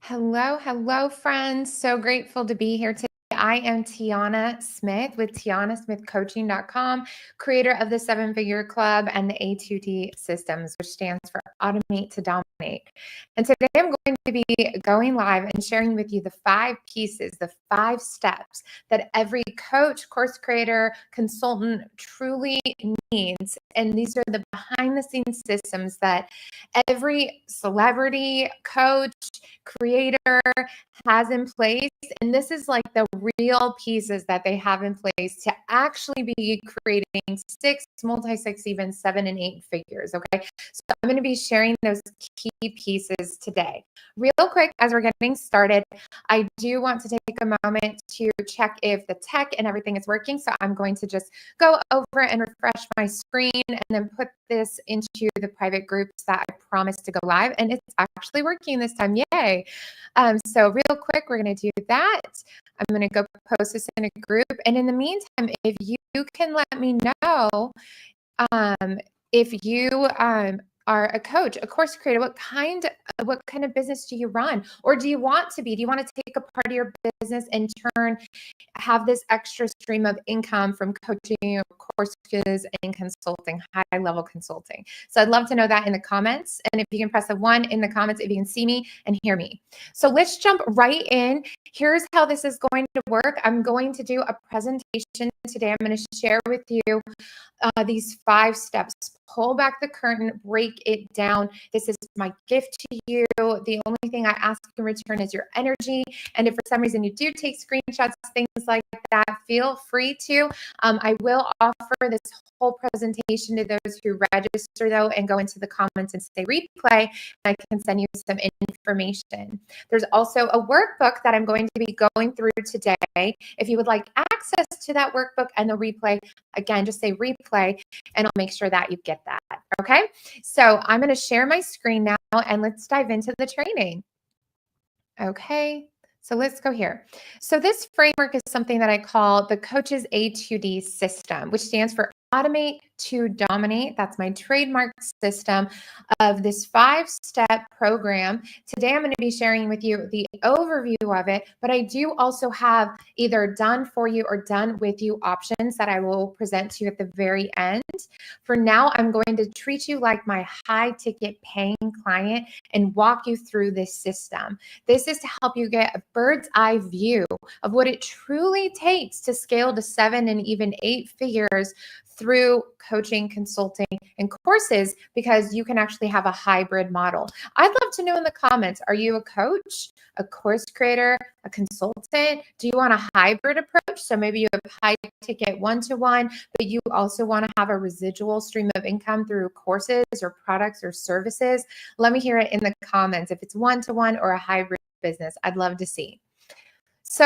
Hello, hello, friends. So grateful to be here today. I am Tiana Smith with TianaSmithCoaching.com, creator of the Seven Figure Club and the A2D Systems, which stands for Automate to Dominate. And today I'm going to be going live and sharing with you the 5 pieces, the 5 steps that every coach, course creator, consultant truly needs. And these are the behind the scenes systems that every celebrity, coach, creator has in place. And this is like the real pieces that they have in place to actually be creating 6, multi-6, even 7 and 8 figures. Okay. So I'm going to be sharing those key pieces today. Real quick, as we're getting started, I do want to take a moment to check if the tech and everything is working. So I'm going to just go over and refresh my screen and then put this into the private groups that I promised to go live. And it's actually working this time. Yay. So real quick, we're going to do that. I'm going to go post this in a group. And in the meantime, if you can let me know if you are a coach, a course creator, what kind of business do you run? Or do you want to be? Do you want to take a part of your business and have this extra stream of income from coaching, courses, and consulting, high level consulting? So I'd love to know that in the comments. And if you can press a 1 in the comments, if you can see me and hear me. So let's jump right in. Here's how this is going to work. I'm going to do a presentation today. I'm going to share with you these 5 steps. Pull back the curtain, break it down. This is my gift to you. The only thing I ask in return is your energy. And if for some reason you do take screenshots, things like that, feel free to. I will offer this whole presentation to those who register, though, and go into the comments and say replay. And I can send you some information. There's also a workbook that I'm going to be going through today. If you would like access to that workbook and the replay, again, just say replay and I'll make sure that you get that. Okay. So I'm going to share my screen now and let's dive into the training. Okay. So let's go here. So this framework is something that I call the Coach's A2D system, which stands for Automate to Dominate. That's my trademark system of this 5-step program. Today, I'm going to be sharing with you the overview of it, but I do also have either done for you or done with you options that I will present to you at the very end. For now, I'm going to treat you like my high ticket paying client and walk you through this system. This is to help you get a bird's eye view of what it truly takes to scale to 7 and even 8 figures through coaching, consulting, and courses, because you can actually have a hybrid model. I'd love to know in the comments, are you a coach, a course creator, a consultant? Do you want a hybrid approach? So maybe you have high ticket one-to-one, but you also want to have a residual stream of income through courses or products or services. Let me hear it in the comments. If it's one-to-one or a hybrid business, I'd love to see. So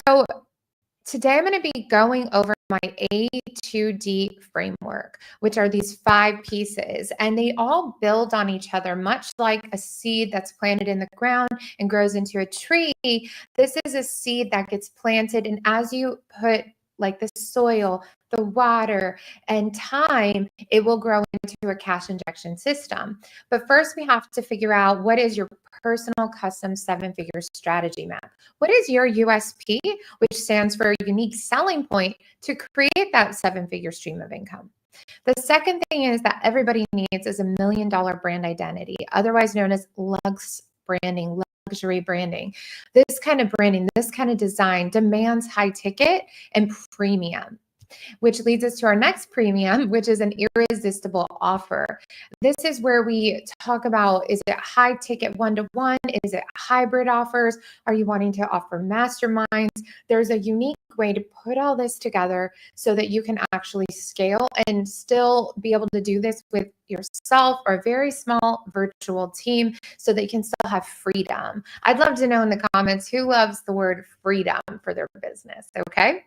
today I'm going to be going over my A2D framework, which are these 5 pieces, and they all build on each other, much like a seed that's planted in the ground and grows into a tree. This is a seed that gets planted, and as you put like the soil, the water, and time, it will grow into a cash injection system. But first, we have to figure out what is your personal custom 7-figure strategy map. What is your USP, which stands for unique selling point, to create that 7-figure stream of income? The second thing is that everybody needs is $1 million brand identity, otherwise known as Lux branding, luxury branding. This kind of branding, this kind of design demands high ticket and premium, which leads us to our next premium, which is an irresistible offer. This is where we talk about, is it high ticket one-to-one? Is it hybrid offers? Are you wanting to offer masterminds? There's a unique way to put all this together so that you can actually scale and still be able to do this with yourself or a very small virtual team so that you can still have freedom. I'd love to know in the comments who loves the word freedom for their business, okay?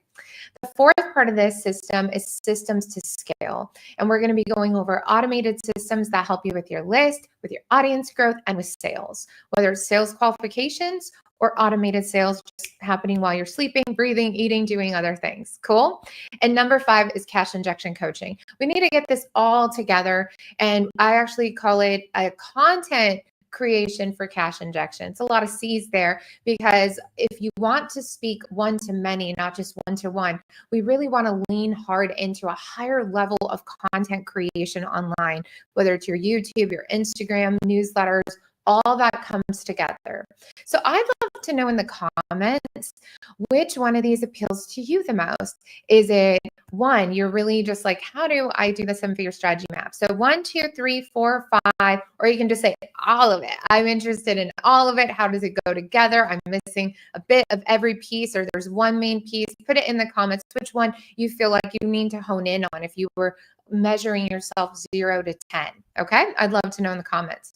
The fourth part of this system is systems to scale. And we're going to be going over automated systems that help you with your list, with your audience growth, and with sales, whether it's sales qualifications or automated sales just happening while you're sleeping, breathing, eating, doing other things. Cool. And number 5 is cash injection coaching. We need to get this all together. And I actually call it a content creation for cash injection. It's a lot of C's there, because if you want to speak one to many, not just one to one, we really want to lean hard into a higher level of content creation online, whether it's your YouTube, your Instagram, newsletters, all that comes together. So I'd love to know in the comments, which one of these appeals to you the most? Is it one, you're really just like, how do I do the 7-figure strategy map? So 1, 2, 3, 4, 5, or you can just say all of it. I'm interested in all of it. How does it go together? I'm missing a bit of every piece, or there's one main piece. Put it in the comments, which one you feel like you need to hone in on if you were measuring yourself 0 to 10. Okay. I'd love to know in the comments.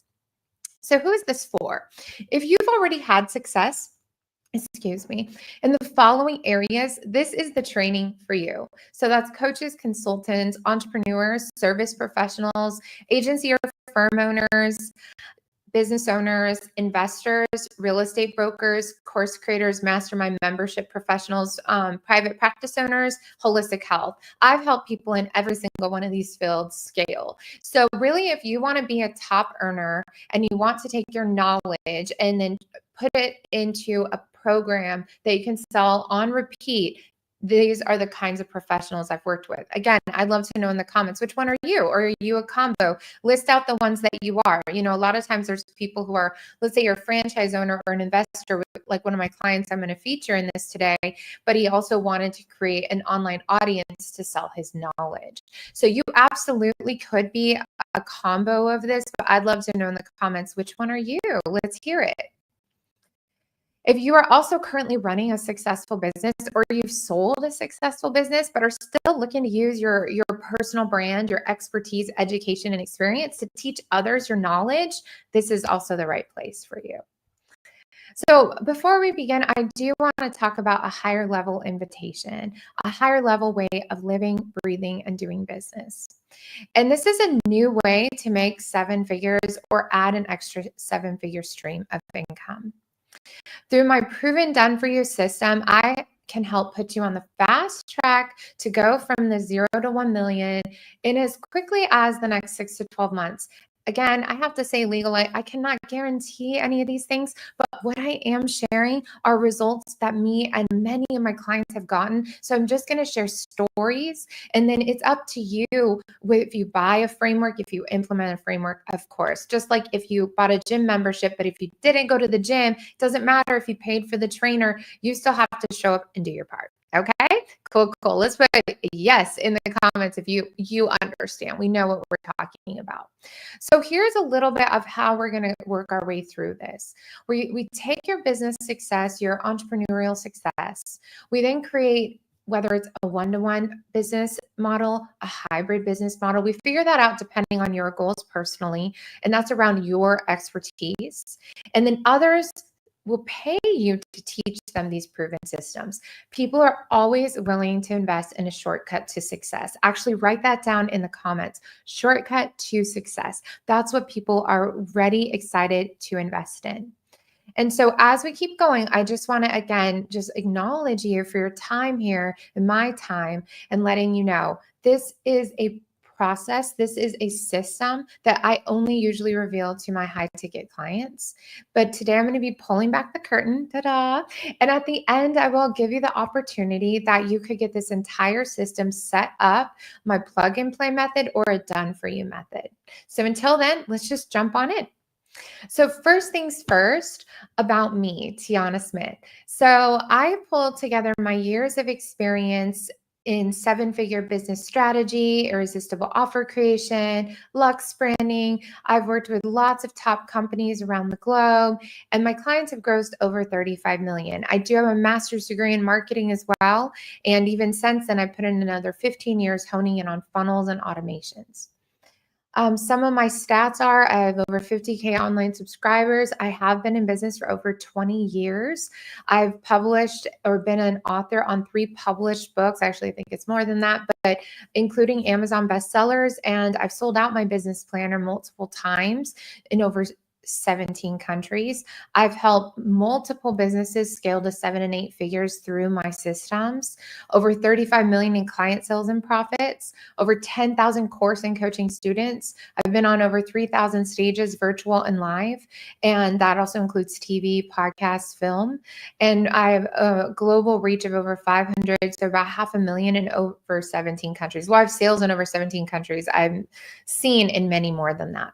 So who is this for? If you've already had success, in the following areas, this is the training for you. So that's coaches, consultants, entrepreneurs, service professionals, agency or firm owners, business owners, investors, real estate brokers, course creators, mastermind membership professionals, private practice owners, holistic health. I've helped people in every single one of these fields scale. So really, if you want to be a top earner and you want to take your knowledge and then put it into a program that you can sell on repeat, these are the kinds of professionals I've worked with. Again, I'd love to know in the comments, which one are you? Or are you a combo? List out the ones that you are. You know, a lot of times there's people who are, let's say you're a franchise owner or an investor, like one of my clients I'm going to feature in this today, but he also wanted to create an online audience to sell his knowledge. So you absolutely could be a combo of this, but I'd love to know in the comments, which one are you? Let's hear it. If you are also currently running a successful business, or you've sold a successful business but are still looking to use your personal brand, your expertise, education, and experience to teach others your knowledge, this is also the right place for you. So before we begin, I do want to talk about a higher level invitation, a higher level way of living, breathing, and doing business. And this is a new way to make 7 figures or add an extra 7-figure stream of income. Through my proven done for you system, I can help put you on the fast track to go from the 0 to 1 million in as quickly as the next 6 to 12 months. Again, I have to say legally, I cannot guarantee any of these things, but what I am sharing are results that me and many of my clients have gotten. So I'm just going to share stories, and then it's up to you if you buy a framework, if you implement a framework, of course. Just like if you bought a gym membership, but if you didn't go to the gym, it doesn't matter if you paid for the trainer, you still have to show up and do your part. Okay, cool. Let's put yes in the comments if you understand. We know what we're talking about. So here's a little bit of how we're going to work our way through this. We take your business success, your entrepreneurial success. We then create, whether it's a one-to-one business model, a hybrid business model. We figure that out depending on your goals personally, and that's around your expertise. And then others will pay you to teach them these proven systems. People are always willing to invest in a shortcut to success. Actually, write that down in the comments. Shortcut to success. That's what people are ready, excited to invest in. And so as we keep going, I just want to, again, just acknowledge you for your time here and my time, and letting you know this is a process. This is a system that I only usually reveal to my high ticket clients. But today I'm going to be pulling back the curtain. Ta-da! And at the end, I will give you the opportunity that you could get this entire system set up, my plug and play method or a done for you method. So until then, let's just jump on in. So first things first, about me, Tiana Smith. So I pulled together my years of experience in 7-figure business strategy, irresistible offer creation, Lux branding. I've worked with lots of top companies around the globe, and my clients have grossed over 35 million. I do have a master's degree in marketing as well. And even since then, I put in another 15 years honing in on funnels and automations. Some of my stats are I have over 50K online subscribers. I have been in business for over 20 years. I've published or been an author on 3 published books. Actually, I think it's more than that, but including Amazon bestsellers. And I've sold out my business planner multiple times in over 17 countries. I've helped multiple businesses scale to 7 and 8 figures through my systems, over 35 million in client sales and profits, over 10,000 course and coaching students. I've been on over 3,000 stages, virtual and live, and that also includes TV, podcasts, film. And I have a global reach of over 500, so about 500,000 in over 17 countries. Well, I have sales in over 17 countries. I've seen in many more than that.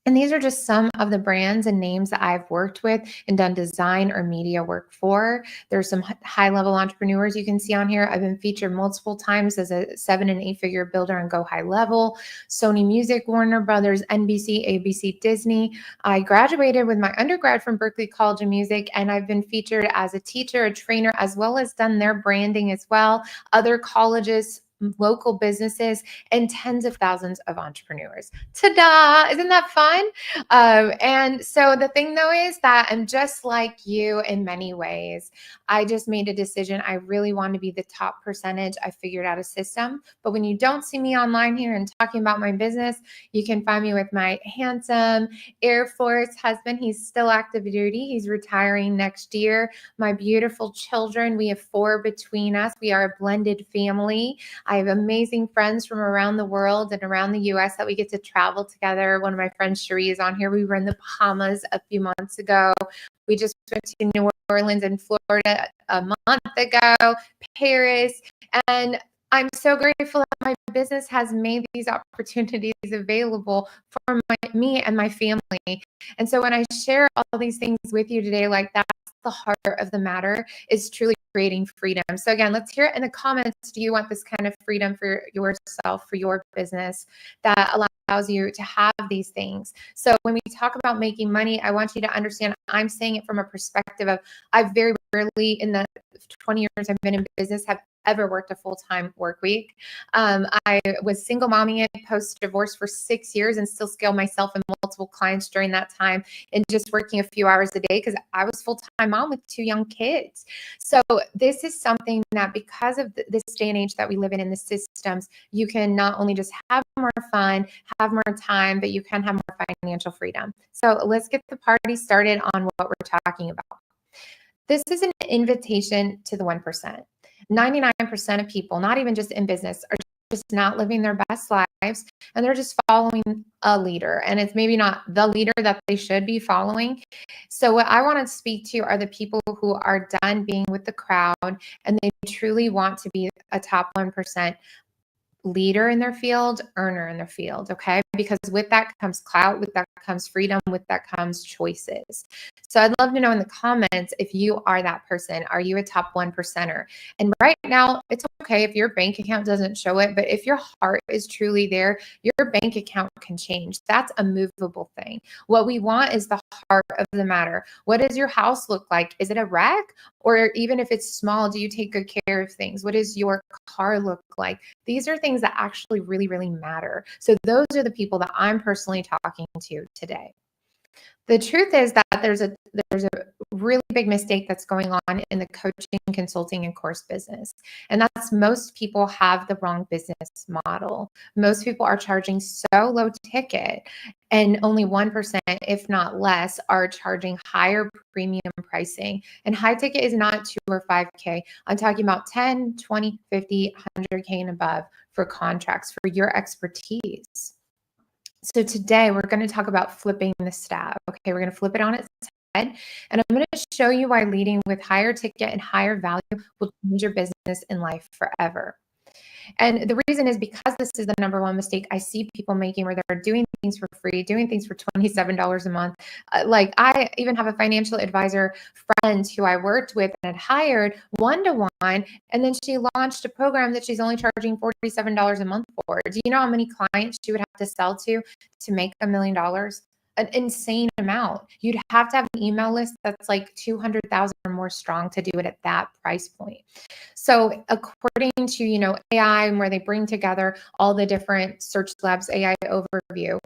And these are just some of the brands and names that I've worked with and done design or media work for. There's some high-level entrepreneurs you can see on here. I've been featured multiple times as a 7 and 8 figure builder and Go High Level, Sony Music, Warner Brothers, NBC, ABC, Disney. I graduated with my undergrad from Berklee College of Music, and I've been featured as a teacher, a trainer, as well as done their branding as well. Other colleges, local businesses, and tens of thousands of entrepreneurs. Ta-da! Isn't that fun? And so the thing though is that I'm just like you in many ways. I just made a decision. I really want to be the top percentage. I figured out a system. But when you don't see me online here and talking about my business, you can find me with my handsome Air Force husband. He's still active duty. He's retiring next year. My beautiful children. We have 4 between us. We are a blended family. I have amazing friends from around the world and around the US that we get to travel together. One of my friends, Cherie, is on here. We were in the Bahamas a few months ago. We just went to New Orleans and Florida a month ago, Paris. And I'm so grateful that my business has made these opportunities available for me and my family. And so when I share all these things with you today, like that's the heart of the matter, is truly creating freedom. So again, let's hear it in the comments. Do you want this kind of freedom for yourself, for your business that allows you to have these things? So when we talk about making money, I want you to understand I'm saying it from a perspective of I've very rarely in the 20 years I've been in business have ever worked a full-time work week. I was single momming it post-divorce for 6 years and still scaled myself and multiple clients during that time and just working a few hours a day because I was full-time mom with 2 young kids. So this is something that because of this day and age that we live in the systems, you can not only just have more fun, have more time, but you can have more financial freedom. So let's get the party started on what we're talking about. This is an invitation to the 1%. 99% of people, not even just in business, are just not living their best lives and they're just following a leader. And it's maybe not the leader that they should be following. So what I want to speak to are the people who are done being with the crowd and they truly want to be a top 1% leader in their field, earner in their field, okay? Because with that comes clout, with that comes freedom, with that comes choices. So I'd love to know in the comments if you are that person. Are you a top 1%er? And right now, it's okay if your bank account doesn't show it, but if your heart is truly there, your bank account can change. That's a movable thing. What we want is the heart of the matter. What does your house look like? Is it a wreck? Or even if it's small, do you take good care of things? What does your car look like? These are things that actually really, really matter. So those are the people that I'm personally talking to today. The truth is that there's a really big mistake that's going on in the coaching, consulting, and course business. And that's most people have the wrong business model. Most people are charging so low ticket and only 1%, if not less, are charging higher premium pricing. And high ticket is not 2 or 5K. I'm talking about 10, 20, 50, 100K and above for contracts for your expertise. So today we're going to talk about flipping the stack. Okay, we're going to flip it on its head. And I'm going to show you why leading with higher ticket and higher value will change your business and life forever. And the reason is because this is the number one mistake I see people making where they're doing things for free, doing things for $27 a month. Like I even have a financial advisor friend who I worked with and had hired one-to-one, and then she launched a program that she's only charging $47 a month for. Do you know how many clients she would have to sell to make $1 million? An insane amount. You'd have to have an email list that's like 200,000 or more strong to do it at that price point. So according to, AI and where they bring together all the different Search Labs AI overview,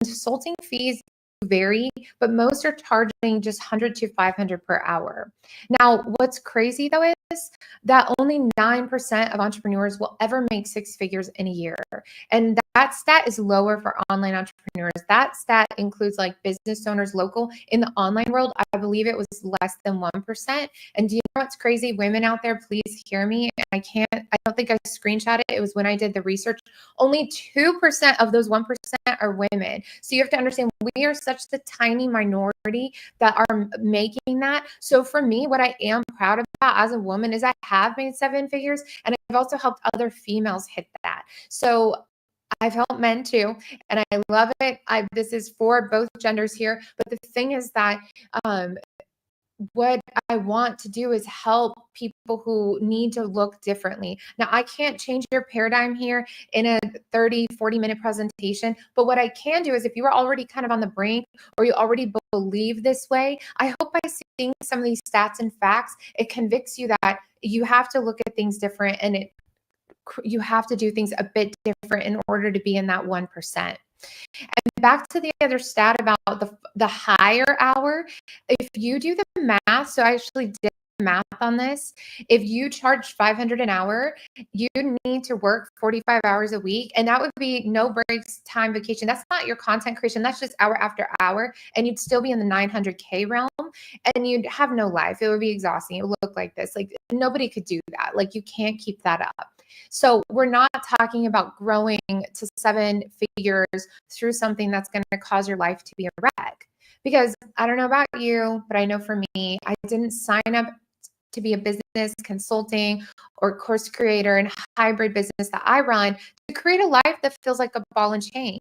consulting fees vary, but most are charging just 100 to 500 per hour. Now, what's crazy though that only 9% of entrepreneurs will ever make six figures in a year. And that stat is lower for online entrepreneurs. That stat includes like business owners local. In the online world, I believe it was less than 1%. And do you know what's crazy? Women out there, please hear me. I don't think I screenshot it. It was when I did the research. Only 2% of those 1% are women. So you have to understand we are such the tiny minority that are making that. So for me, what I am proud about as a woman is I have made seven figures, and I've also helped other females hit that. So I've helped men too, and I love it. This is for both genders here. But the thing is that what I want to do is help people who need to look differently. Now, I can't change your paradigm here in a 30, 40-minute presentation, but what I can do is if you are already kind of on the brink or you already believe this way, I hope by seeing some of these stats and facts, it convicts you that you have to look at things different and you have to do things a bit different in order to be in that 1%. And back to the other stat about the higher hour, if you do the math, so I actually did math on this. If you charge $500 an hour, you need to work 45 hours a week, and that would be no breaks, time, vacation. That's not your content creation. That's just hour after hour, and you'd still be in the 900K realm, and you'd have no life. It would be exhausting. It would look like this. Like nobody could do that. Like you can't keep that up. So we're not talking about growing to seven figures through something that's going to cause your life to be a wreck. Because I don't know about you, but I know for me, I didn't sign up to be a business consulting or course creator and hybrid business that I run to create a life that feels like a ball and chain.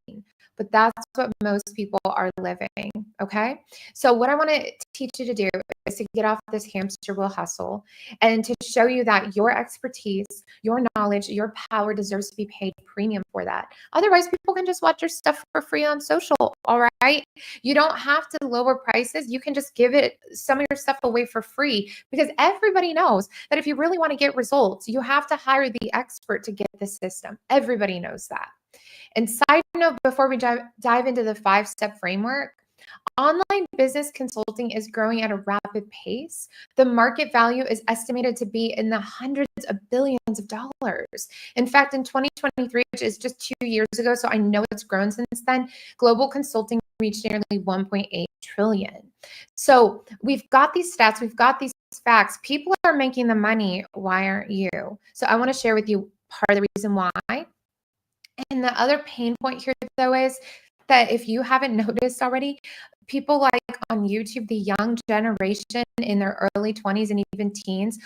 But that's what most people are living. Okay. So what I want to teach you to do is to get off this hamster wheel hustle and to show you that your expertise, your knowledge, your power deserves to be paid premium for that. Otherwise, people can just watch your stuff for free on social. All right. You don't have to lower prices. You can just give it some of your stuff away for free because everybody knows that if you really want to get results, you have to hire the expert to get the system. Everybody knows that. And side note, before we dive into the 5-step framework, online business consulting is growing at a rapid pace. The market value is estimated to be in the hundreds of billions of dollars. In fact, in 2023, which is just 2 years ago, so I know it's grown since then, global consulting reached nearly 1.8 trillion. So we've got these stats, we've got these facts. People are making the money. Why aren't you? So I want to share with you part of the reason why. And the other pain point here, though, is that if you haven't noticed already, people like on YouTube, the young generation in their early 20s and even teens,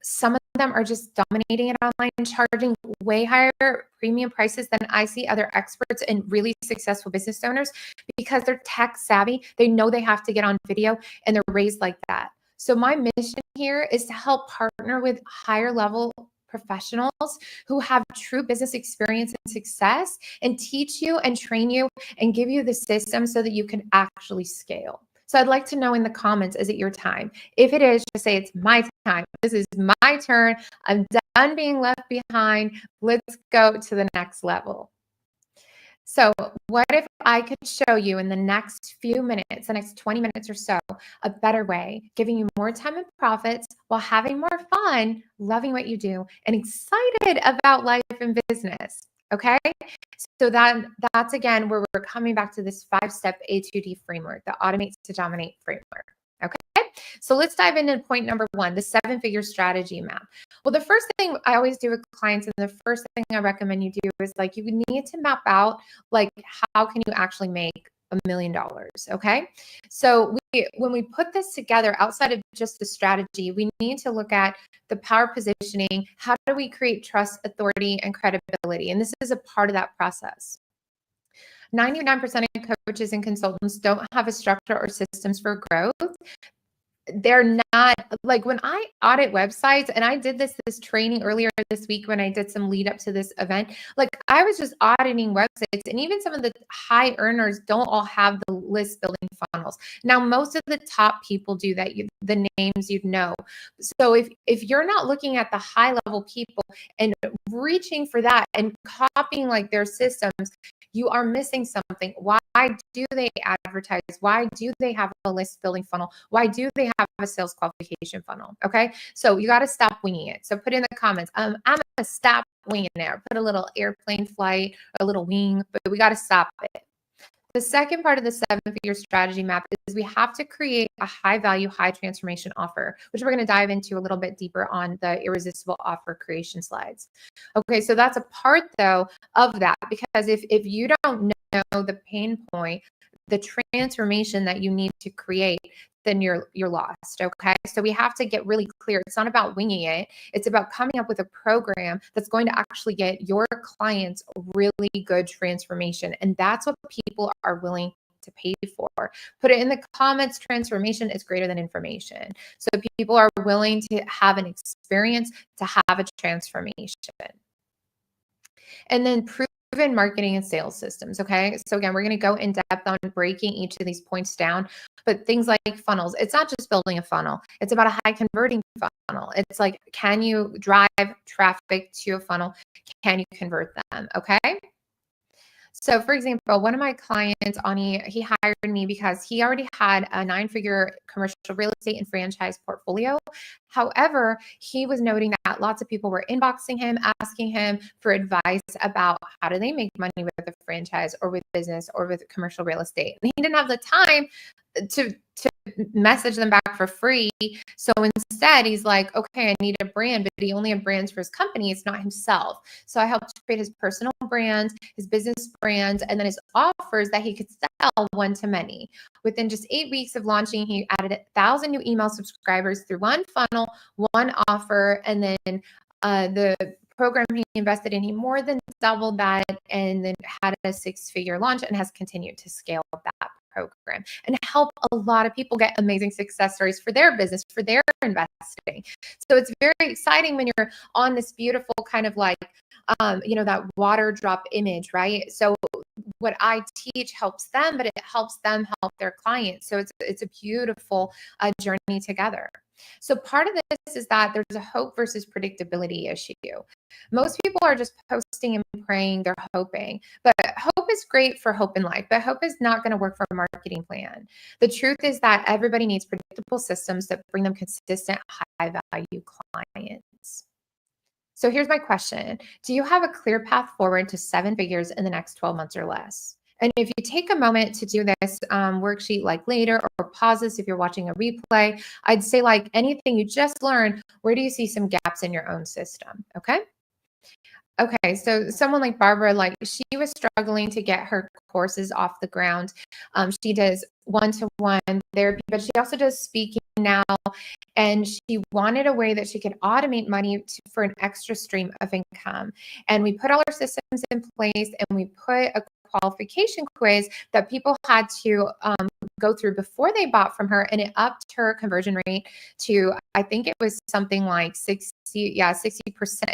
some of them are just dominating it online and charging way higher premium prices than I see other experts and really successful business owners because they're tech savvy. They know they have to get on video and they're raised like that. So my mission here is to help partner with higher level professionals who have true business experience and success and teach you and train you and give you the system so that you can actually scale. So I'd like to know in the comments, is it your time? If it is, just say it's my time. This is my turn. I'm done being left behind. Let's go to the next level. So what if I could show you in the next few minutes, the next 20 minutes or so, a better way, giving you more time and profits while having more fun, loving what you do, and excited about life and business. Okay. So that's again where we're coming back to this 5-step A2D framework, the automate to dominate framework. Okay. So let's dive into point number 1, the 7-figure strategy map. Well, the first thing I always do with clients and the first thing I recommend you do is like you need to map out like how can you actually make $1 million. Okay. So when we put this together outside of just the strategy, we need to look at the power positioning. How do we create trust, authority, and credibility? And this is a part of that process. 99% of coaches and consultants don't have a structure or systems for growth. They're not like when I audit websites, and I did this training earlier this week when I did some lead up to this event, like I was just auditing websites, and even some of the high earners don't all have the list building funnels. Now, most of the top people do that, the names you'd know. So if you're not looking at the high level people and reaching for that and copying like their systems, you are missing something. Why? do they advertise? Why do they have a list building funnel? Why do they have a sales qualification funnel? Okay. So you got to stop winging it. So put in the comments, I'm going to stop winging it. Or put a little airplane flight, or a little wing, but we got to stop it. The second part of the 7-figure strategy map is we have to create a high value, high transformation offer, which we're going to dive into a little bit deeper on the irresistible offer creation slides. Okay, so that's a part though of that, because if you don't know the pain point, the transformation that you need to create, then you're lost. Okay. So we have to get really clear. It's not about winging it. It's about coming up with a program that's going to actually get your clients really good transformation. And that's what people are willing to pay for. Put it in the comments. Transformation is greater than information. So people are willing to have an experience, to have a transformation. And then proven marketing and sales systems. Okay. So again, we're going to go in depth on breaking each of these points down, but things like funnels, it's not just building a funnel. It's about a high converting funnel. It's like, can you drive traffic to a funnel? Can you convert them? Okay. So for example, one of my clients, Ani, he hired me because he already had a 9-figure commercial real estate and franchise portfolio. However, he was noting that lots of people were inboxing him, asking him for advice about how do they make money with a franchise or with business or with commercial real estate. And he didn't have the time to message them back for free. So instead, he's like, okay, I need a brand, but he only had brands for his company. It's not himself. So I helped create his personal brand, his business brand, and then his offers that he could sell one-to-many. Within just 8 weeks of launching, he added 1,000 new email subscribers through one funnel, one offer, and then the program he invested in, he more than doubled that and then had a 6-figure launch and has continued to scale that program and help a lot of people get amazing success stories for their business, for their investing. So it's very exciting when you're on this beautiful kind of like, that water drop image, right? So what I teach helps them, but it helps them help their clients. So it's a beautiful journey together. So part of this is that there's a hope versus predictability issue. Most people are just posting and praying, they're hoping. But hope is great for hope in life, but hope is not going to work for a marketing plan. The truth is that everybody needs predictable systems that bring them consistent, high value clients. So here's my question. Do you have a clear path forward to 7 figures in the next 12 months or less? And if you take a moment to do this worksheet like later or pause this if you're watching a replay, I'd say like anything you just learned, where do you see some gaps in your own system? Okay. Okay, so someone like Barbara, like she was struggling to get her courses off the ground. She does one-to-one therapy, but she also does speaking now. And she wanted a way that she could automate money for an extra stream of income. And we put all our systems in place and we put a qualification quiz that people had to go through before they bought from her. And it upped her conversion rate to, I think it was something like 60%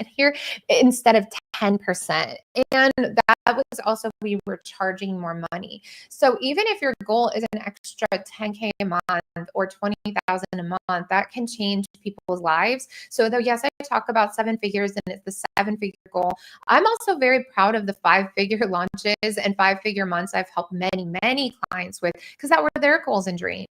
here instead of 10%. And that was also, we were charging more money. So even if your goal is an extra 10K a month or 20,000 a month, that can change people's lives. So though, yes, I talk about 7 figures and it's the 7-figure goal, I'm also very proud of the 5-figure launches and 5-figure months I've helped many, many clients with, because that were their goals and dreams.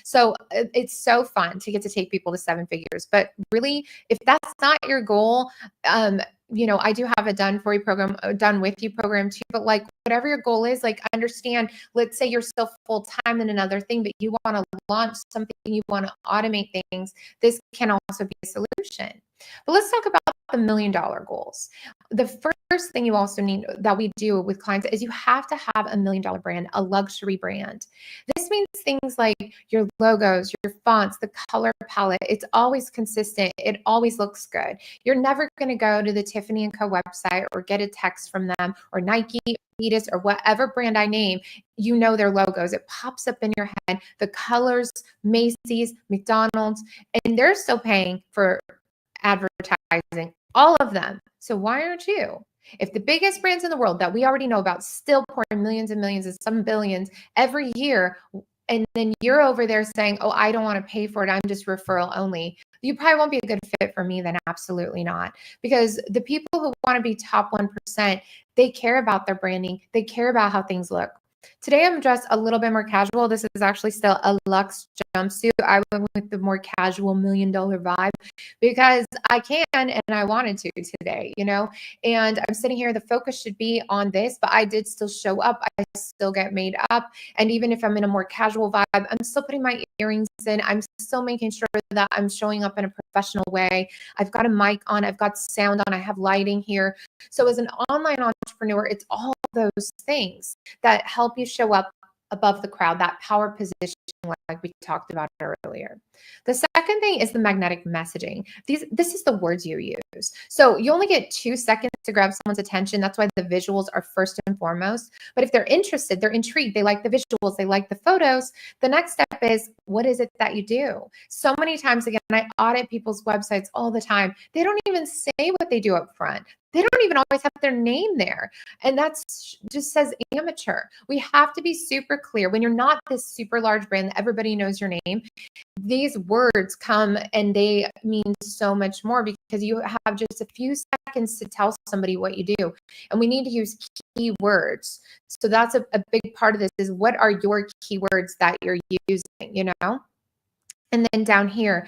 So it's so fun to get to take people to 7 figures. But really, if that's not your goal, I do have a done for you program, done with you program too, but like whatever your goal is, like understand, let's say you're still full time in another thing, but you want to launch something, you want to automate things. This can also be a solution. But let's talk about the $1 million goals. The first thing you also need that we do with clients is you have to have a $1 million brand, a luxury brand. This means things like your logos, your fonts, the color palette. It's always consistent. It always looks good. You're never going to go to the Tiffany & Co website or get a text from them or Nike, Adidas, or whatever brand I name. You know their logos. It pops up in your head. The colors, Macy's, McDonald's, and they're still paying for advertising, all of them. So why aren't you? If the biggest brands in the world that we already know about still pouring millions and millions and some billions every year, and then you're over there saying, oh, I don't want to pay for it, I'm just referral only, you probably won't be a good fit for me then. Absolutely not. Because the people who want to be top 1%, they care about their branding. They care about how things look. Today I'm dressed a little bit more casual. This is actually still a luxe jumpsuit. I went with the more casual $1,000,000 vibe because I can and I wanted to today, And I'm sitting here, the focus should be on this, but I did still show up. I still get made up. And even if I'm in a more casual vibe, I'm still putting my earrings in. I'm still making sure that I'm showing up in a professional way. I've got a mic on, I've got sound on, I have lighting here. So as an online entrepreneur, it's all those things that help you show up above the crowd, that power position like we talked about earlier. The second thing is the magnetic messaging. This is the words you use. So you only get 2 seconds to grab someone's attention. That's why the visuals are first and foremost. But if they're interested, they're intrigued, they like the visuals, they like the photos, the next step is, what is it that you do? So many times, again, I audit people's websites all the time. They don't even say what they do up front. They don't even always have their name there. And that's just says amateur. We have to be super clear. When you're not this super large brand that everybody knows your name, these words come and they mean so much more because you have just a few seconds to tell somebody what you do. And we need to use keywords. So that's a big part of this is, what are your keywords that you're using, And then down here,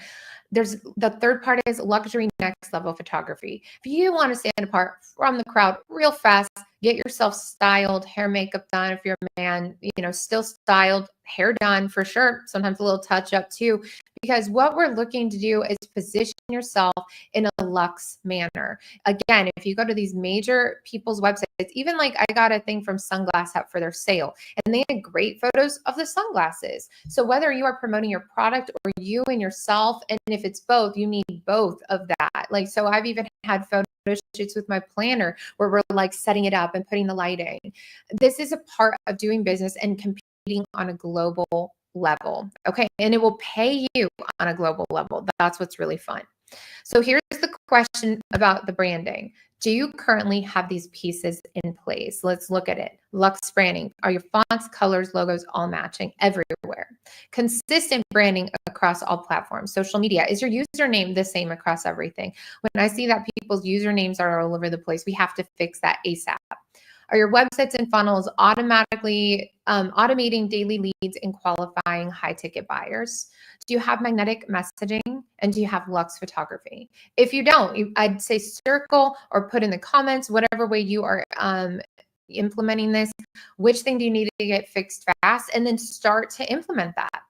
there's the third part is luxury next level photography. If you want to stand apart from the crowd real fast, get yourself styled, hair, makeup done. If you're a man, still styled, hair done for sure. Sometimes a little touch up too, because what we're looking to do is position yourself in a luxe manner. Again, if you go to these major people's websites, even like I got a thing from Sunglass Hut for their sale, and they had great photos of the sunglasses. So whether you are promoting your product or you and yourself, and if it's both, you need both of that. Like, so I've even had photo shoots with my planner where we're like setting it up and putting the lighting. This is a part of doing business and competing on a global level. Okay. And it will pay you on a global level. That's what's really fun. So here's the question about the branding. Do you currently have these pieces in place? Let's look at it. Luxe branding. Are your fonts, colors, logos all matching everywhere? Consistent branding across all platforms. Social media. Is your username the same across everything? When I see that people's usernames are all over the place, we have to fix that ASAP. Are your websites and funnels automatically automating daily leads and qualifying high ticket buyers? Do you have magnetic messaging, and do you have luxe photography? If you don't, I'd say circle or put in the comments, whatever way you are implementing this, which thing do you need to get fixed fast, and then start to implement that.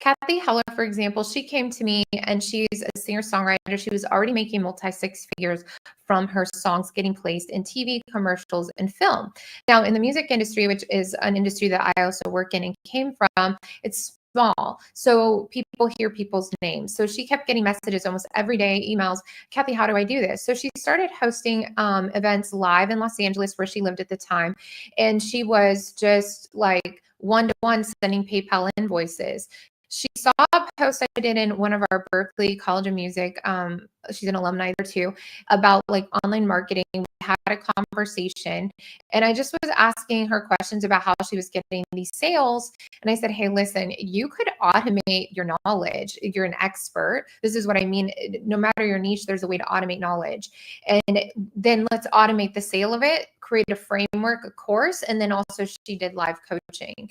Kathy Heller, for example, she came to me and she's a singer-songwriter. She was already making multi-six figures from her songs getting placed in TV commercials and film. Now, in the music industry, which is an industry that I also work in and came from, it's small. So people hear people's names. So she kept getting messages almost every day, emails, Kathy, how do I do this? So she started hosting events live in Los Angeles where she lived at the time. And she was just like one-to-one sending PayPal invoices. She saw a post I did in one of our Berkeley College of Music. She's an alumni there too, about like online marketing. We had a conversation and I just was asking her questions about how she was getting these sales. And I said, hey, listen, you could automate your knowledge. You're an expert. This is what I mean. No matter your niche, there's a way to automate knowledge. And then let's automate the sale of it, create a framework, a course. And then also she did live coaching.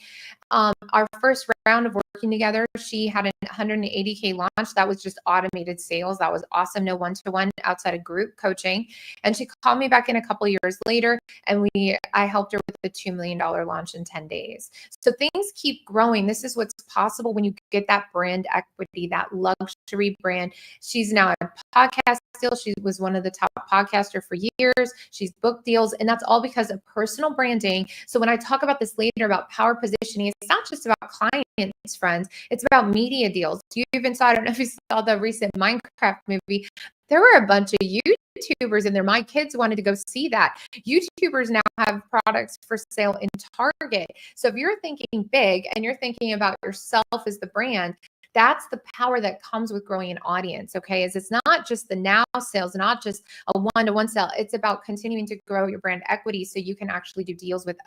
Our first round of working together, she had a 180K launch. That was just automated sales. That was awesome. No one-to-one outside of group coaching. And she called me back in a couple of years later, and I helped her with a $2 million launch in 10 days. So things keep growing. This is what's possible when you get that brand equity, that luxury brand. She's now a podcast deal. She was one of the top podcaster for years. She's booked deals, and that's all because of personal branding. So when I talk about this later about power positioning, it's not just about clients, friends. It's about media deals. You even saw, I don't know if you saw the recent Minecraft movie. There were a bunch of YouTubers in there. My kids wanted to go see that. YouTubers now have products for sale in Target. So if you're thinking big and you're thinking about yourself as the brand, that's the power that comes with growing an audience. Okay. It's not just the now sales, not just a one-to-one sale. It's about continuing to grow your brand equity so you can actually do deals with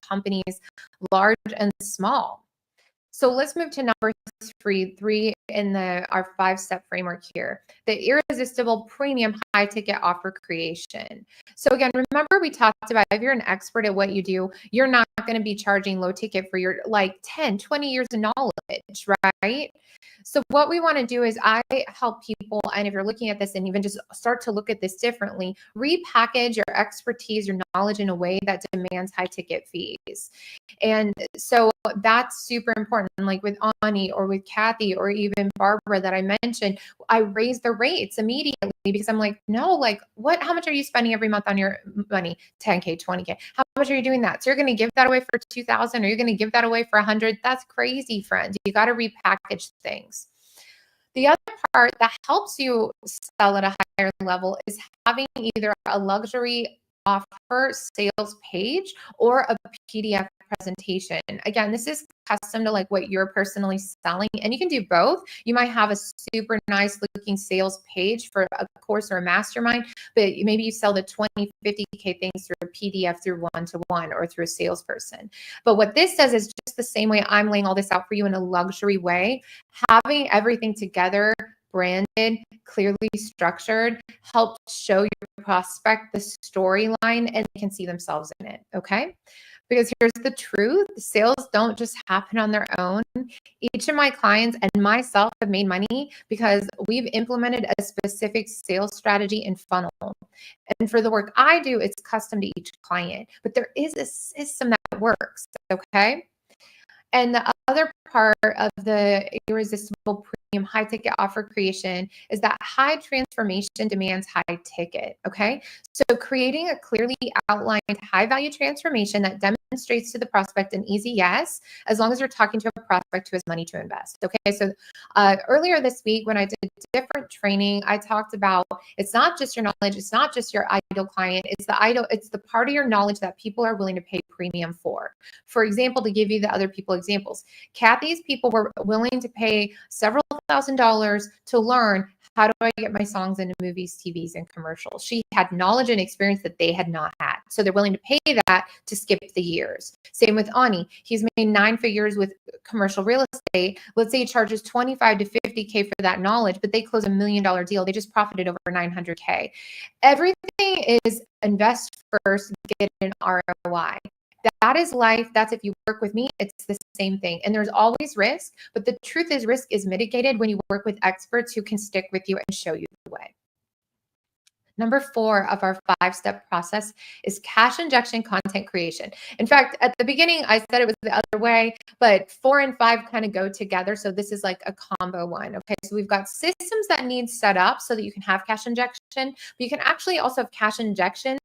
companies large and small. So let's move to number three in our 5-step framework here, the irresistible premium high ticket offer creation. So again, remember we talked about if you're an expert at what you do, you're not going to be charging low ticket for your like 10, 20 years of knowledge, right? So what we want to do is I help people, and if you're looking at this and even just start to look at this differently, repackage your expertise, your knowledge in a way that demands high ticket fees. And so that's super important. Like with Ani or with Kathy or even Barbara that I mentioned, I raise the rates immediately because I'm like, no, like how much are you spending every month on your money? 10K, 20K. How much are you doing that? So you're going to give that away for 2,000 or you're going to give that away for 100? That's crazy, friends. You got to repackage things. The other part that helps you sell at a higher level is having either a luxury offer sales page or a PDF presentation. Again, this is custom to like what you're personally selling, and you can do both. You might have a super nice looking sales page for a course or a mastermind, but maybe you sell the 20, 50K things through a PDF, through one-to-one, or through a salesperson. But what this does is just the same way I'm laying all this out for you in a luxury way, having everything together, branded, clearly structured, helps show your prospect the storyline and they can see themselves in it. Okay. Because here's the truth, sales don't just happen on their own. Each of my clients and myself have made money because we've implemented a specific sales strategy and funnel. And for the work I do, it's custom to each client, but there is a system that works. Okay. And the other part of the irresistible premium high ticket offer creation is that high transformation demands high ticket. Okay. So creating a clearly outlined high value transformation that demonstrates to the prospect an easy yes, as long as you're talking to a prospect who has money to invest. Okay. So earlier this week, when I did different training, I talked about it's not just your knowledge, it's not just your ideal client, it's the part of your knowledge that people are willing to pay premium for. For example, to give you the other people examples, Kathy's people were willing to pay several $1,000s to learn how do I get my songs into movies, TVs, and commercials. She had knowledge and experience that they had not had. So they're willing to pay that to skip the years. Same with Ani. He's made 9 figures with commercial real estate. Let's say he charges 25 to 50K for that knowledge, but they close $1 million deal. They just profited over 900K. Everything is invest first, get an ROI. That is life. That's if you work with me, it's the same thing. And there's always risk, but the truth is risk is mitigated when you work with experts who can stick with you and show you the way. Number 4 of our 5-step process is cash injection content creation. In fact, at the beginning, I said it was the other way, but 4 and 5 kind of go together. So this is like a combo one. Okay. So we've got systems that need set up so that you can have cash injection, but you can actually also have cash injections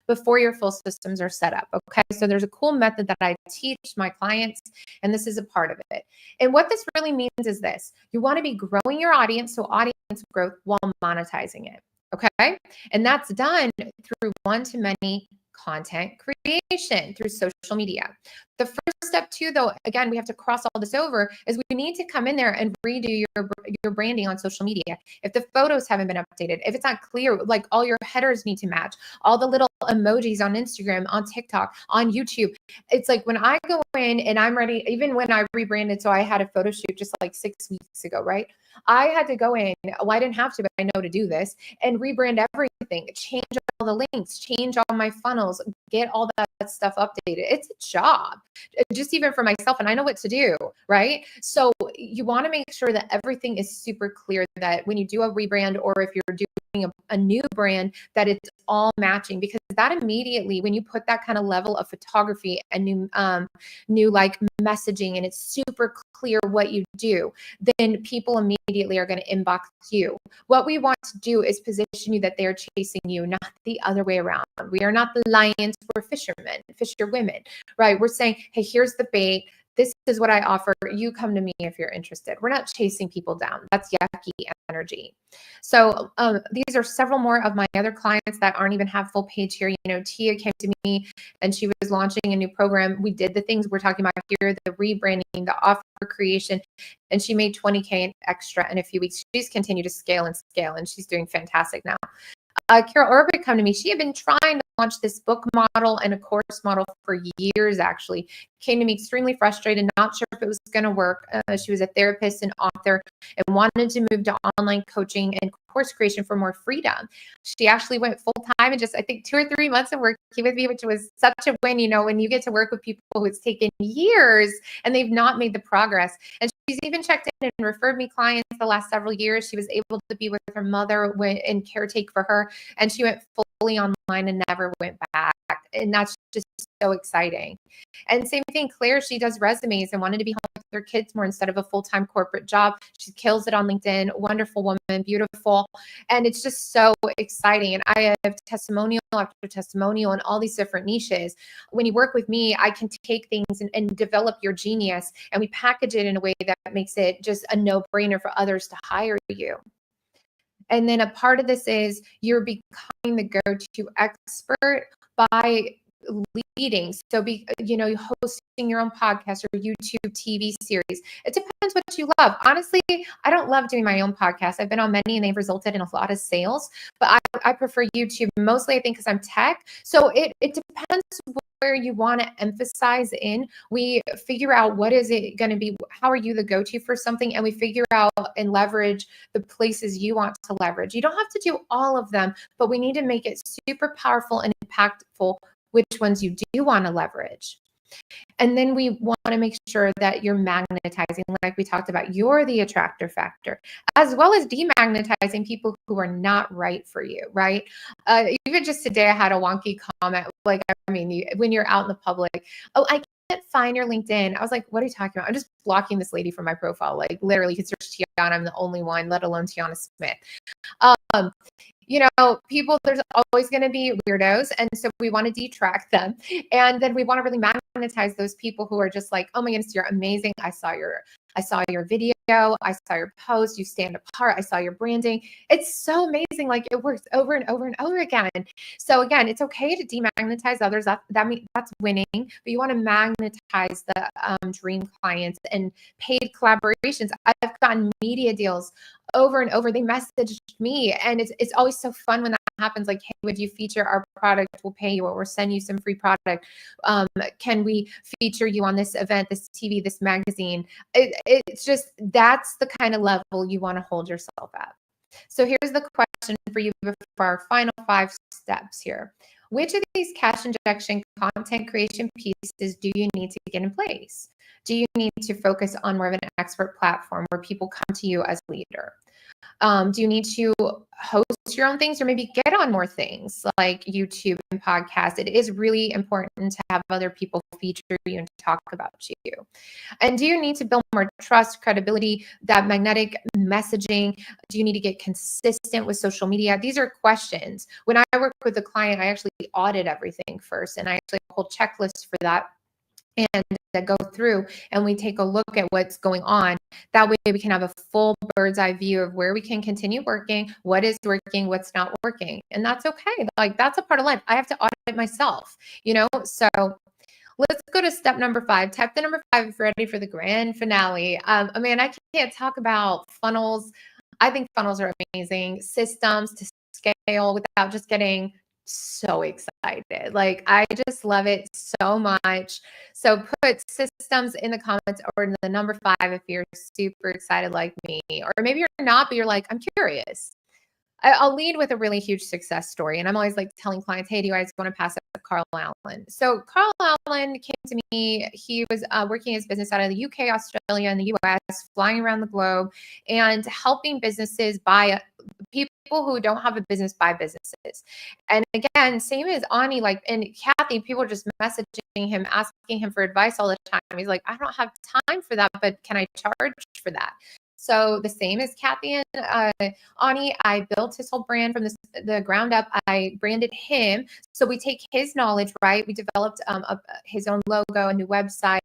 before your full systems are set up. Okay. So there's a cool method that I teach my clients, and this is a part of it. And what this really means is this: you want to be growing your audience, so audience growth, while monetizing it. Okay. And that's done through one-to-many content creation through social media. The first step too, though, again, we have to cross all this over, is we need to come in there and redo your branding on social media. If the photos haven't been updated, if it's not clear, like all your headers need to match, all the little emojis on Instagram, on TikTok, on YouTube. It's like when I go in and I'm ready, even when I rebranded, so I had a photo shoot just like 6 weeks ago, right? I had to go in, well, I didn't have to, but I know to do this, and rebrand everything, change all the links, change all my funnels, get all that stuff updated. It's a job, just even for myself, and I know what to do, right? So you want to make sure that everything is super clear, that when you do a rebrand, or if you're doing a new brand, that it's all matching, because that immediately, when you put that kind of level of photography and new like messaging, and it's super clear what you do, then people immediately are going to inbox you. What we want to do is position you that they're chasing you, not the other way around. We are not the lions, we're fishermen, fisherwomen, right? We're saying, hey, here's the bait. This is what I offer. You come to me if you're interested. We're not chasing people down. That's yucky energy. So these are several more of my other clients that aren't even have full page here. You know, Tia came to me and she was launching a new program. We did the things we're talking about here, the rebranding, the offer creation, and she made 20K extra in a few weeks. She's continued to scale, and she's doing fantastic now. Kara Orbit come to me. She had been trying to launch this book model and a course model for years, actually. came to me extremely frustrated, not sure if it was going to work. She was a therapist and author and wanted to move to online coaching and course creation for more freedom. She actually went full time in just, I think, 2 or 3 months of working with me, which was such a win. You know, when you get to work with people who it's taken years and they've not made the progress. And she's even checked in and referred me clients the last several years. She was able to be with her mother and caretake for her. And she went fully online and never went back. And that's just so exciting. And same thing, Claire, she does resumes and wanted to be home with her kids more instead of a full-time corporate job. She kills it on LinkedIn. Wonderful woman, beautiful. And it's just so exciting. And I have testimonial after testimonial in all these different niches. When you work with me, I can take things and develop your genius, and we package it in a way that makes it just a no-brainer for others to hire you. And then a part of this is you're becoming the go-to expert by leading. So hosting your own podcast or YouTube TV series. It depends what you love. Honestly, I don't love doing my own podcast. I've been on many and they've resulted in a lot of sales, but I prefer YouTube mostly, I think, because I'm tech. So it depends where you want to emphasize in. We figure out what is it going to be, how are you the go-to for something, and we figure out and leverage the places you want to leverage. You don't have to do all of them, but we need to make it super powerful and impactful which ones you do want to leverage. And then we want to make sure that you're magnetizing, like we talked about, you're the attractor factor, as well as demagnetizing people who are not right for you, right? Even just today, I had a wonky comment. Like, I mean, when you're out in the public, oh, I can't find your LinkedIn. I was like, what are you talking about? I'm just blocking this lady from my profile. Like, literally, you can search Tiana. I'm the only one, let alone Tiana Smith. People, there's always going to be weirdos. And so we want to detract them. And then we want to really magnetize those people who are just like, oh my goodness, you're amazing. I saw your video. I saw your post. You stand apart. I saw your branding. It's so amazing. Like, it works over and over and over again. So again, it's okay to demagnetize others. That means that's winning, but you want to magnetize the dream clients and paid collaborations. I've gotten media deals over and over. They messaged me, and it's always so fun when that happens. Like, hey, would you feature our product? We'll pay you, or we'll send you some free product. Can we feature you on this event, this TV, this magazine? It's just, that's the kind of level you want to hold yourself at. So here's the question for you before our final 5 steps here. Which of these cash injection content creation pieces do you need to get in place? Do you need to focus on more of an expert platform where people come to you as a leader? Do you need to host your own things, or maybe get on more things like YouTube and podcasts? It is really important to have other people feature you and talk about you. And do you need to build more trust, credibility, that magnetic messaging? Do you need to get consistent with social media? These are questions. When I work with a client, I actually audit everything first, and I actually have a whole checklist for that. And that go through and we take a look at what's going on. That way we can have a full bird's eye view of where we can continue working, what is working, what's not working. And that's okay. Like, that's a part of life. I have to audit myself, So let's go to step number 5. Type the number 5 if you're ready for the grand finale. I can't talk about funnels. I think funnels are amazing systems to scale without just getting so excited. Like, I just love it so much. So put systems in the comments, or the number 5 if you're super excited like me, or maybe you're not, but you're like, I'm curious. I'll lead with a really huge success story. And I'm always like telling clients, hey, do you guys want to pass up Carl Allen? So Carl Allen came to me. He was working his business out of the UK, Australia, and the US, flying around the globe and helping businesses buy people who don't have a business buy businesses. And again, same as Ani, and Kathy, people are just messaging him, asking him for advice all the time. He's like, I don't have time for that, but can I charge for that? So the same as Kathy and Ani, I built his whole brand from the ground up. I branded him. So we take his knowledge, right? We developed his own logo, a new website,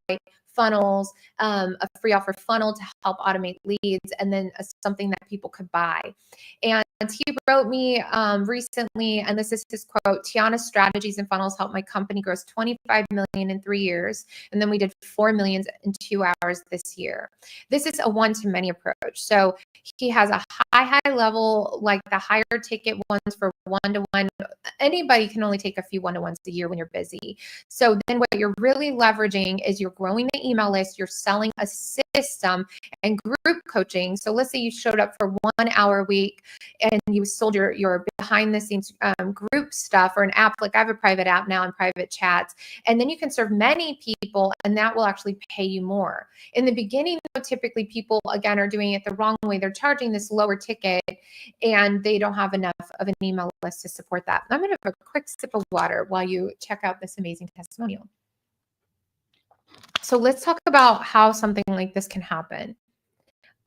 funnels, a free offer funnel to help automate leads, and then something that people could buy. And he wrote me recently, and this is his quote: Tiana's strategies and funnels helped my company grow 25 million in 3 years. And then we did 4 million in 2 hours this year. This is a one-to-many approach. So he has a high level, like the higher ticket ones for one-to-one. Anybody can only take a few one-to-ones a year when you're busy. So then what you're really leveraging is you're growing the email list, you're selling a system and group coaching. So let's say you showed up for 1 hour a week and you sold your behind the scenes group stuff, or an app. Like I have a private app now and private chats, and then you can serve many people and that will actually pay you more. In the beginning, typically people, again, are doing it the wrong way. They're charging this lower ticket and they don't have enough of an email list to support that. I'm going to have a quick sip of water while you check out this amazing testimonial. So let's talk about how something like this can happen.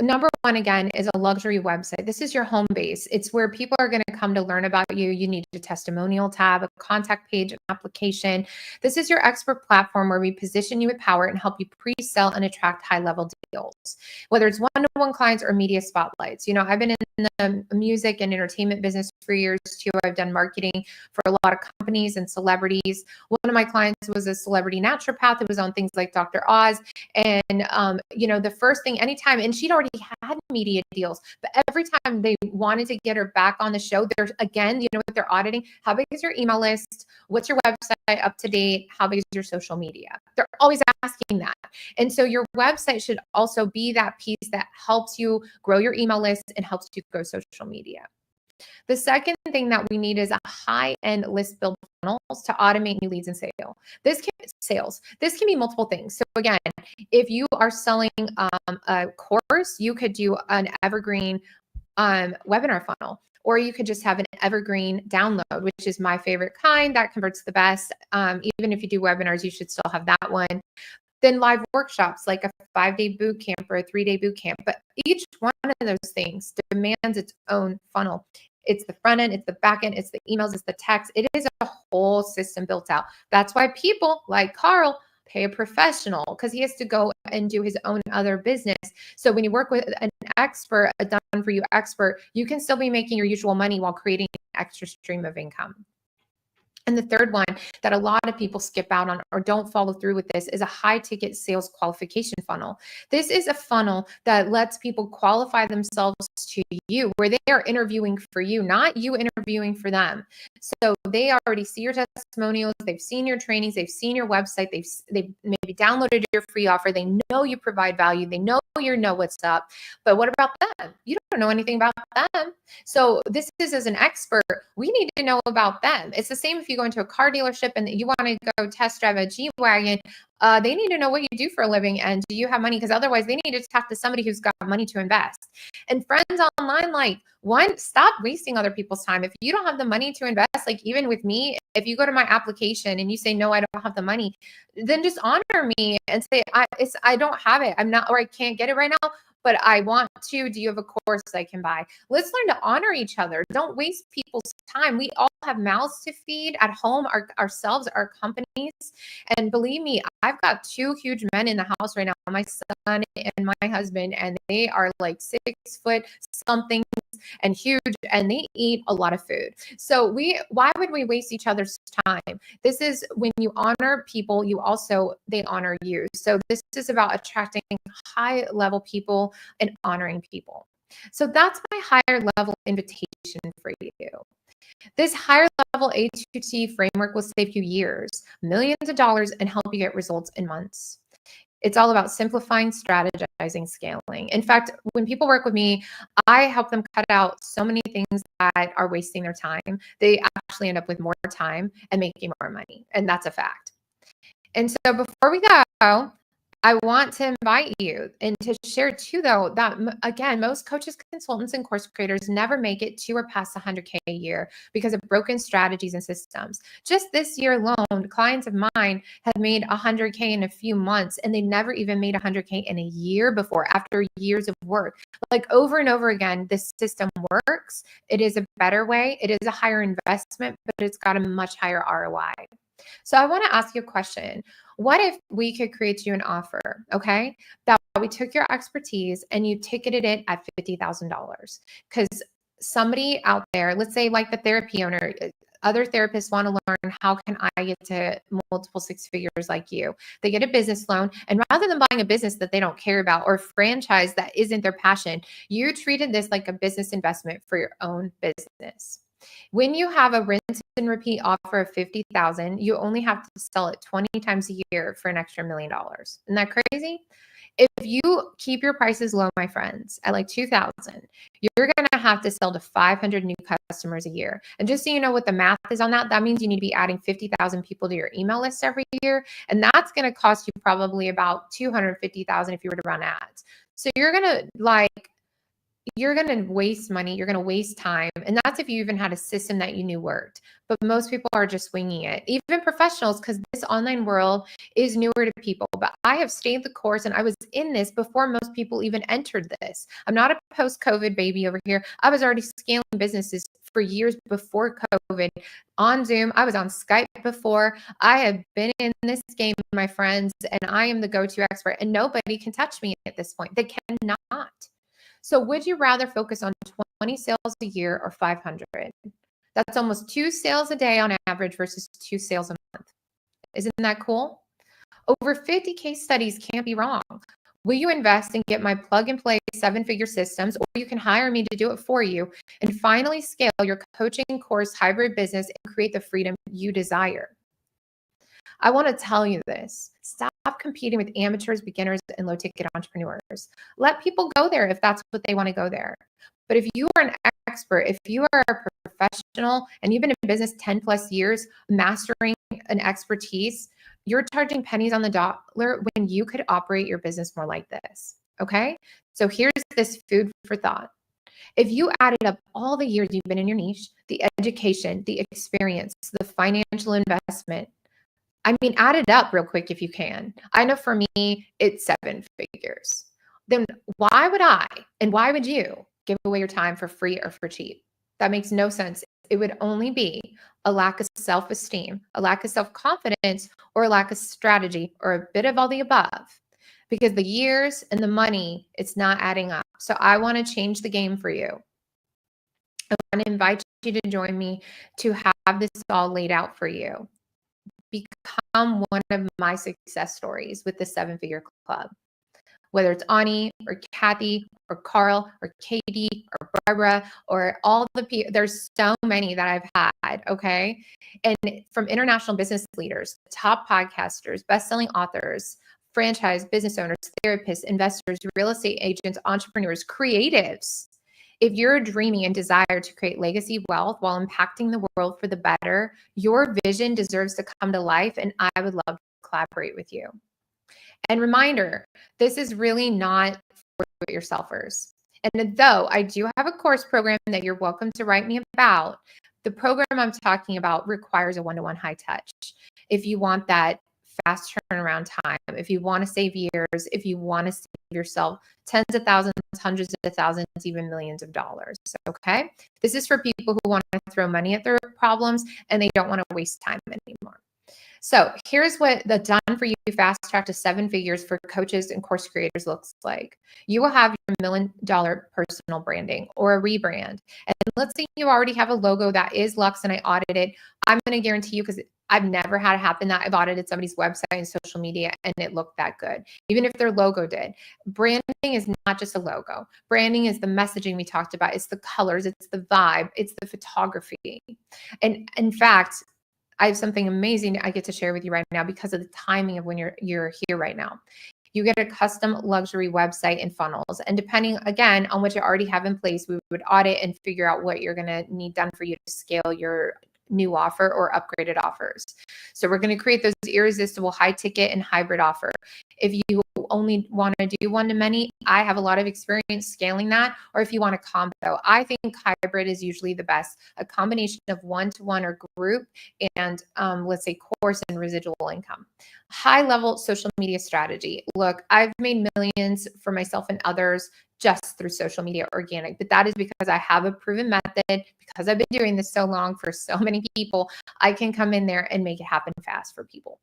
Number one, again, is a luxury website. This is your home base. It's where people are going to come to learn about you. You need a testimonial tab, a contact page, an application. This is your expert platform where we position you with power and help you pre-sell and attract high-level deals, whether it's one-to-one clients or media spotlights. You know, I've been in the music and entertainment business for years too. I've done marketing for a lot of companies and celebrities. One of my clients was a celebrity naturopath who was on things like Dr. Oz. And, you know, the first thing, anytime, and she'd already had media deals, but every time they wanted to get her back on the show, there's, again, you know what they're auditing? How big is your email list? What's your website up to date? How big is your social media? They're always asking that. And so your website should also be that piece that helps you grow your email list and helps you grow social media. The second thing that we need is a high-end list build funnels to automate new leads and sales. This can be multiple things. So again, if you are selling a course, you could do an evergreen webinar funnel, or you could just have an evergreen download, which is my favorite kind that converts the best. Even if you do webinars, you should still have that one. Then live workshops, like a 5-day boot camp or a 3-day boot camp. But each one of those things demands its own funnel. It's the front end, it's the back end, it's the emails, it's the text. It is a whole system built out. That's why people like Carl pay a professional, because he has to go and do his own other business. So when you work with an expert, a done for you expert, you can still be making your usual money while creating an extra stream of income. And the third one that a lot of people skip out on or don't follow through with this is a high ticket sales qualification funnel. This is a funnel that lets people qualify themselves to you, where they are interviewing for you, not you interviewing for them. So they already see your testimonials, they've seen your trainings, they've seen your website, they've maybe downloaded your free offer, they know you provide value, they know you know what's up. But what about them? You don't know anything about them. So this is, as an expert, we need to know about them. It's the same if you go into a car dealership and you want to go test drive a G-Wagon. They need to know what you do for a living and do you have money? Because otherwise they need to talk to somebody who's got money to invest. And friends online, like, one, stop wasting other people's time. If you don't have the money to invest, like even with me, if you go to my application and you say, no, I don't have the money, then just honor me and say, I don't have it. I'm not, or I can't get it right now, but I want to. Do you have a course I can buy? Let's learn to honor each other. Don't waste people's time. We all have mouths to feed at home, ourselves, our companies. And believe me, I've got 2 huge men in the house right now, my son and my husband, and they are like 6 foot something and huge, and they eat a lot of food. So why would we waste each other's time? This is when you honor people, they honor you. So this is about attracting high level people and honoring people. So that's my higher level invitation for you. This higher level A2T framework will save you years, millions of dollars, and help you get results in months. It's all about simplifying, strategizing, scaling. In fact, when people work with me, I help them cut out so many things that are wasting their time. They actually end up with more time and making more money. And that's a fact. And so before we go, I want to invite you and to share too, though, that again, most coaches, consultants, and course creators never make it to or past 100K a year because of broken strategies and systems. Just this year alone, clients of mine have made 100K in a few months, and they never even made 100K in a year before, after years of work. Like over and over again, this system works. It is a better way. It is a higher investment, but it's got a much higher ROI. So I want to ask you a question. What if we could create you an offer, okay, that we took your expertise and you ticketed it at $50,000? Because somebody out there, let's say like the therapy owner, other therapists want to learn, how can I get to multiple six figures like you? They get a business loan, and rather than buying a business that they don't care about or franchise that isn't their passion, you treated this like a business investment for your own business. When you have a rinse and repeat offer of 50,000, you only have to sell it 20 times a year for an extra $1 million. Isn't that crazy? If you keep your prices low, my friends, at like 2,000, you're going to have to sell to 500 new customers a year. And just so you know what the math is on that, that means you need to be adding 50,000 people to your email list every year. And that's going to cost you probably about 250,000 if you were to run ads. So you're going to waste money. You're going to waste time. And that's if you even had a system that you knew worked. But most people are just winging it, even professionals, because this online world is newer to people. But I have stayed the course, and I was in this before most people even entered this. I'm not a post-COVID baby over here. I was already scaling businesses for years before COVID on Zoom. I was on Skype before. I have been in this game, my friends, and I am the go-to expert, and nobody can touch me at this point. They cannot. So would you rather focus on 20 sales a year or 500? That's almost 2 sales a day on average versus 2 sales a month. Isn't that cool? Over 50 case studies can't be wrong. Will you invest and get my plug and play 7-figure systems, or you can hire me to do it for you and finally scale your coaching course hybrid business and create the freedom you desire? I want to tell you this. Stop competing with amateurs, beginners, and low ticket entrepreneurs. Let people go there if that's what they want to go there. But if you are an expert, if you are a professional and you've been in business 10 plus years, mastering an expertise, you're charging pennies on the dollar when you could operate your business more like this. Okay. So here's this food for thought. If you added up all the years you've been in your niche, the education, the experience, the financial investment, I mean, add it up real quick if you can. I know for me, it's 7 figures. Then why would I and why would you give away your time for free or for cheap? That makes no sense. It would only be a lack of self-esteem, a lack of self-confidence, or a lack of strategy, or a bit of all the above. Because the years and the money, it's not adding up. So I want to change the game for you. I want to invite you to join me to have this all laid out for you. Become one of my success stories with the 7-figure club. Whether it's Ani or Kathy or Carl or Katie or Barbara or all the people, there's so many that I've had, okay? And from international business leaders, top podcasters, best-selling authors, franchise business owners, therapists, investors, real estate agents, entrepreneurs, creatives. If you're dreaming and desire to create legacy wealth while impacting the world for the better, your vision deserves to come to life, and I would love to collaborate with you. And reminder, this is really not for do-it-yourselfers. And though I do have a course program that you're welcome to write me about, the program I'm talking about requires a one-to-one high touch. If you want that fast turnaround time, if you want to save years, if you want to save yourself tens of thousands, hundreds of thousands, even millions of dollars. Okay. This is for people who want to throw money at their problems and they don't want to waste time anymore. So here's what the done for you fast track to 7 figures for coaches and course creators looks like. You will have your $1 million personal branding or a rebrand. And let's say you already have a logo that is Lux and I audited. I'm going to guarantee you, because I've never had it happen, that I've audited somebody's website and social media and it looked that good, even if their logo did. Branding is not just a logo. Branding is the messaging we talked about. It's the colors, it's the vibe, it's the photography. And in fact, I have something amazing I get to share with you right now because of the timing of when you're here right now. You get a custom luxury website and funnels. And depending, again, on what you already have in place, we would audit and figure out what you're going to need done for you to scale your new offer or upgraded offers. So we're going to create those irresistible high ticket and hybrid offer. If you only want to do one-to-many, I have a lot of experience scaling that. Or if you want a combo, I think hybrid is usually the best, a combination of one-to-one or group and let's say course and residual income. High level social media strategy. Look, I've made millions for myself and others just through social media organic, but that is because I have a proven method, because I've been doing this so long for so many people. I can come in there and make it happen fast for people.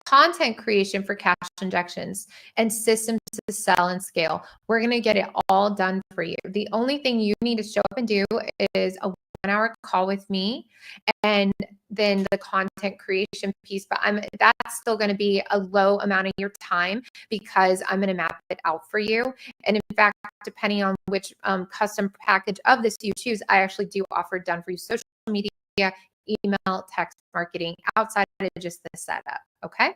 content creation for cash injections, and systems to sell and scale. We're going to get it all done for you. The only thing you need to show up and do is a 1-hour call with me, and then the content creation piece. But that's still going to be a low amount of your time because I'm going to map it out for you. And in fact, depending on which custom package of this you choose, I actually do offer done for you social media, email, text marketing outside of just the setup. Okay.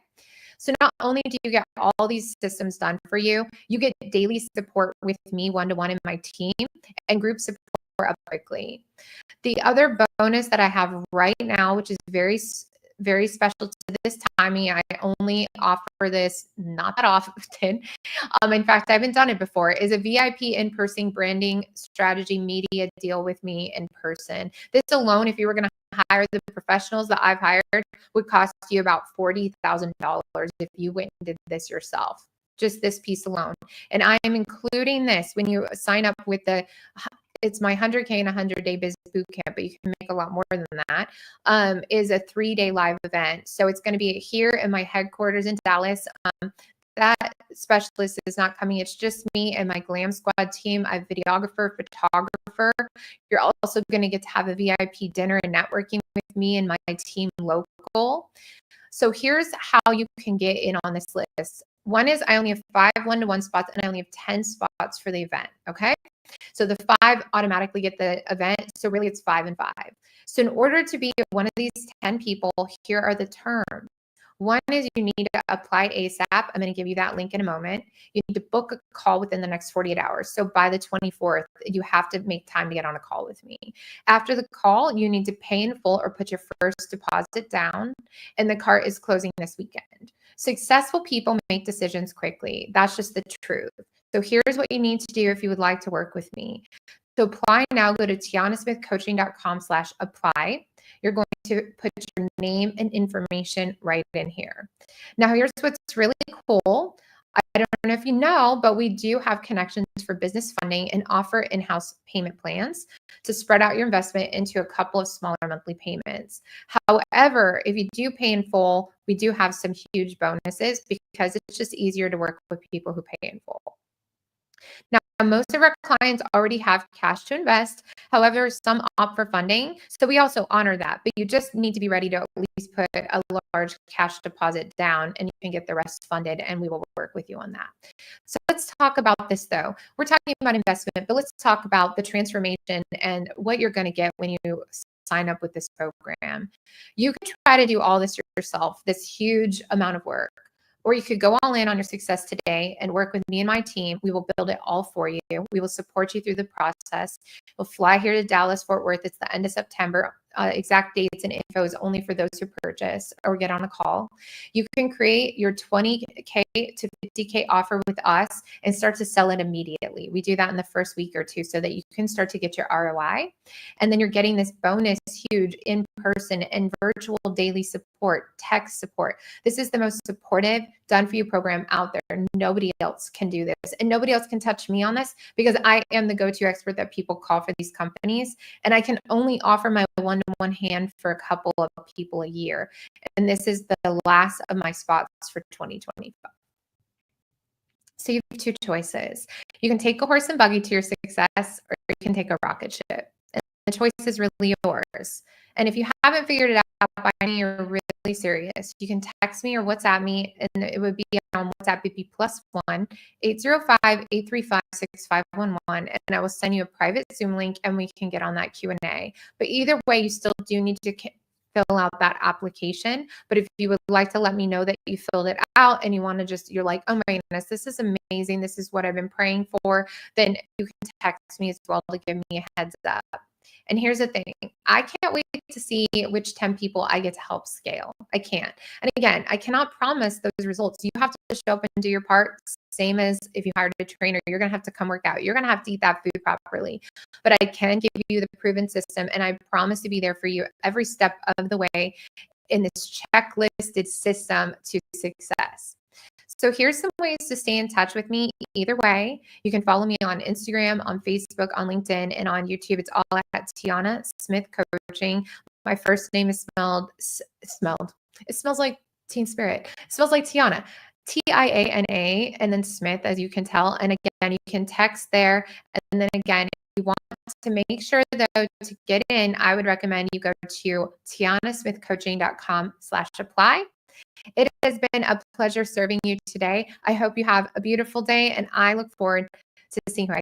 So not only do you get all these systems done for you, you get daily support with me one-to-one in my team and group support up quickly. The other bonus that I have right now, which is very, very special to this timing, I only offer this not that often. In fact, I haven't done it before, is a VIP in-person branding strategy media deal with me in person. This alone, if you were going to hire the professionals that I've hired, would cost you about $40,000 if you went and did this yourself. Just this piece alone. And I am including this when you sign up with it's my 100K and 100-day business boot camp, but you can make a lot more than that, is a 3-day live event. So it's going to be here in my headquarters in Dallas. That specialist is not coming. It's just me and my Glam Squad team. I have videographer, photographer. You're also going to get to have a VIP dinner and networking with me and my team local. So here's how you can get in on this list. One is I only have 5 1-to-1 spots and I only have 10 spots for the event. Okay. So the 5 automatically get the event. So really it's 5 and 5. So in order to be one of these 10 people, here are the terms. One is you need to apply ASAP. I'm going to give you that link in a moment. You need to book a call within the next 48 hours. So by the 24th, you have to make time to get on a call with me. After the call, you need to pay in full or put your first deposit down, and the cart is closing this weekend. Successful people make decisions quickly. That's just the truth. So here's what you need to do if you would like to work with me. To apply now, go to tianasmithcoaching.com/apply. You're going to put your name and information right in here. Now, here's what's really cool. I don't know if you know, but we do have connections for business funding and offer in-house payment plans to spread out your investment into a couple of smaller monthly payments. However, if you do pay in full, we do have some huge bonuses because it's just easier to work with people who pay in full. Now, most of our clients already have cash to invest. However, some opt for funding. So we also honor that, but you just need to be ready to at least put a large cash deposit down and you can get the rest funded, and we will work with you on that. So let's talk about this though. We're talking about investment, but let's talk about the transformation and what you're going to get when you sign up with this program. You can try to do all this yourself, this huge amount of work. Or you could go all in on your success today and work with me and my team. We will build it all for you. We will support you through the process. We'll fly here to Dallas, Fort Worth. It's the end of September. Exact dates and info is only for those who purchase or get on a call. You can create your 20K to 50K offer with us and start to sell it immediately. We do that in the first week or two so that you can start to get your ROI. And then you're getting this bonus huge in-person and virtual daily support, text support. This is the most supportive done for you program out there. Nobody else can do this, and nobody else can touch me on this because I am the go-to expert that people call for these companies, and I can only offer my one-to-one hand for a couple of people a year. And this is the last of my spots for 2025. So you have 2 choices. You can take a horse and buggy to your success, or you can take a rocket ship. And the choice is really yours. And if you haven't figured it out by any, you're really serious, you can text me or WhatsApp me, and it would be on WhatsApp. It'd be +1 805-835-6511, and I will send you a private Zoom link, and we can get on that Q&A. But either way, you still do need to fill out that application. But if you would like to let me know that you filled it out and you want to you're like, oh my goodness, this is amazing, this is what I've been praying for, then you can text me as well to give me a heads up. And here's the thing, I can't wait to see which 10 people I get to help scale. I can't. And again, I cannot promise those results. You have to show up and do your part. Same as if you hired a trainer, you're going to have to come work out. You're going to have to eat that food properly. But I can give you the proven system, and I promise to be there for you every step of the way in this checklisted system to success. So here's some ways to stay in touch with me. Either way, you can follow me on Instagram, on Facebook, on LinkedIn, and on YouTube. It's all at Tiana Smith Coaching. My first name is it smells like Team Spirit. Spells like Tiana. Tiana, and then Smith, as you can tell. And again, you can text there. And then again, if you want to make sure, though, to get in, I would recommend you go to tianasmithcoaching.com/apply. It has been a pleasure serving you today. I hope you have a beautiful day, and I look forward to seeing you